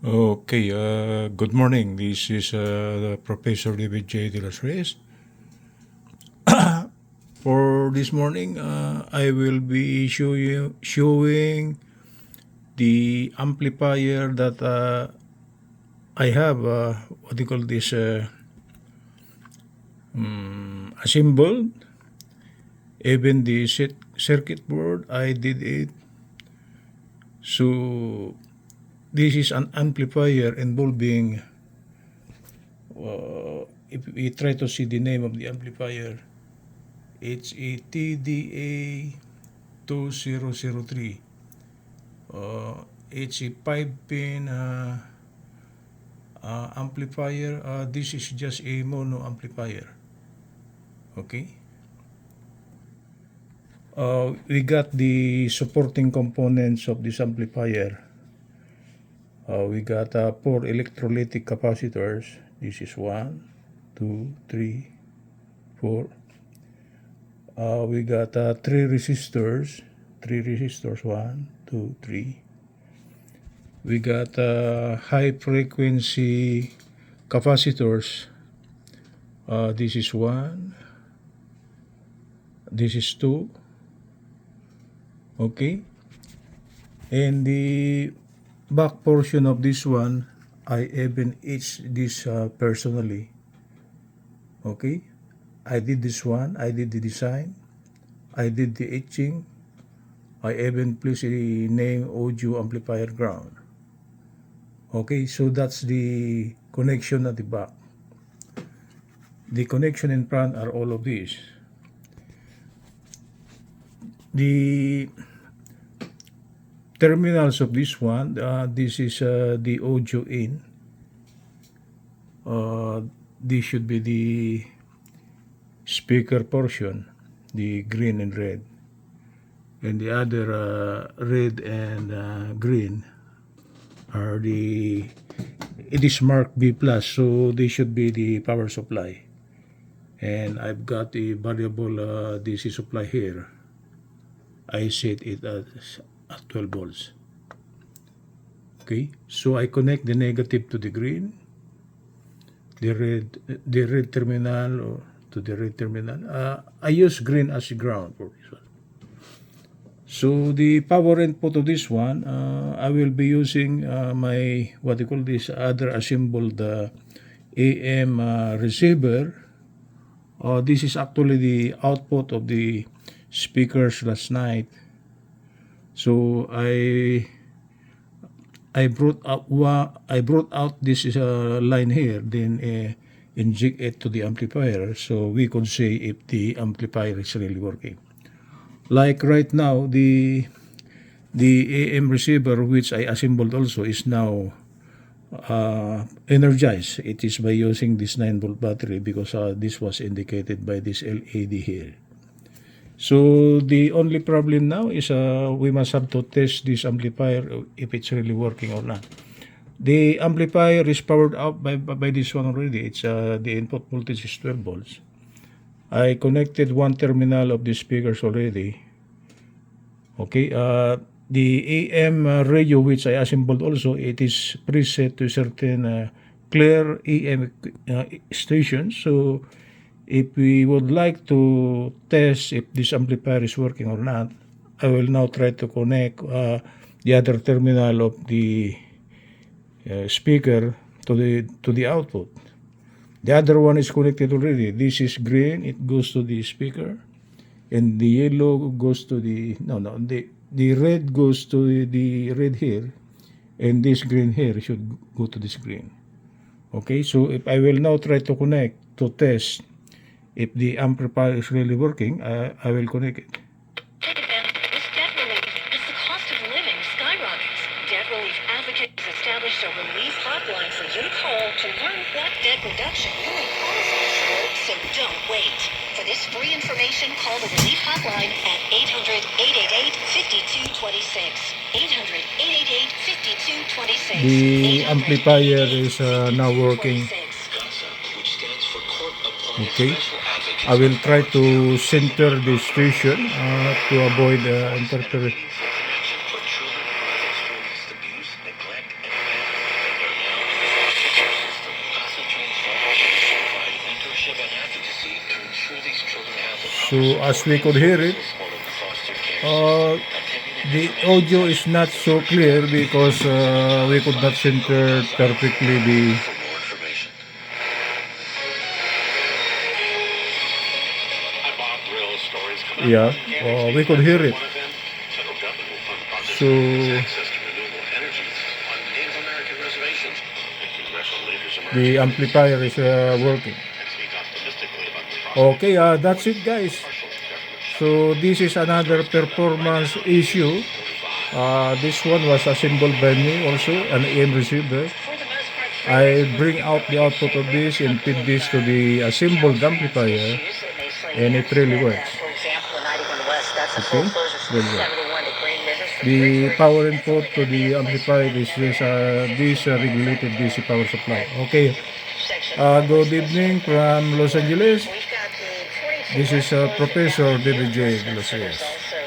Okay, good morning. This is Professor David J. De Los Reyes. For this morning, I will be showing the amplifier that I have, what do you call this, assembled. Even the circuit board, I did it. So, this is an amplifier involving, if we try to see the name of the amplifier, it's a TDA 2003. It's a 5-pin amplifier. This is just a mono amplifier. Okay. We got the supporting components of this amplifier. We got 4 electrolytic capacitors. This is 1, 2, 3, 4. We got 3 resistors. 1, 2, 3. We got high frequency capacitors. This is 1. This is 2. Okay. And the back portion of this one, I even etched this personally. Okay. I did this one. I did the design. I did the etching. I even placed a name audio amplifier ground. Okay, so that's the connection at the back. The connection in front are all of these. The terminals of this one, this is the audio in. This should be the speaker portion, the green and red. And the other red and green are it is marked B+, so this should be the power supply. And I've got a variable DC supply here. I set it at 12 volts. Okay, so I connect the negative to the green, the red terminal to the red terminal. I use green as a ground for this one. So the power input of this one, I will be using my, what you call this, other assembled AM receiver. This is actually the output of the speakers last night. So I brought out this line here, then inject it to the amplifier, so we could say if the amplifier is really working. Like right now, the AM receiver, which I assembled also, is now energized. It is by using this 9-volt battery because this was indicated by this LED here. So the only problem now is we must have to test this amplifier if it's really working or not. The amplifier is powered up by this one already. It's the input voltage is 12 volts. I connected one terminal of the speakers already. Okay, the AM radio which I assembled also, it is preset to certain clear AM stations. So if we would like to test if this amplifier is working or not, I will now try to connect the other terminal of the speaker to the output. The other one is connected already. This is green, it goes to the speaker, and the yellow goes to the the red goes to the red here, and this green here should go to this green. Okay, so if I will now try to connect to test if the amplifier is really working, I will connect it. Take advantage of this debt relief as the cost of living skyrockets. Debt Relief Advocates established a relief hotline for you to call to learn what debt reduction really qualifies for, so don't wait. For this free information, call the relief hotline at 800-888-5226. 800-888-5226. The amplifier is now working. Okay, I will try to center the station to avoid interference. So as we could hear it, the audio is not so clear because we could not center perfectly the yeah, we could hear it. So the amplifier is working. Okay, that's it, guys. So this is another performance issue. This one was assembled by me also, an AM receiver. I bring out the output of this and feed this to the assembled amplifier, and it really works. Okay, really well. The power input to the amplifier is this regulated DC power supply. Okay, good evening from Los Angeles. This is Professor David J. de Los Reyes.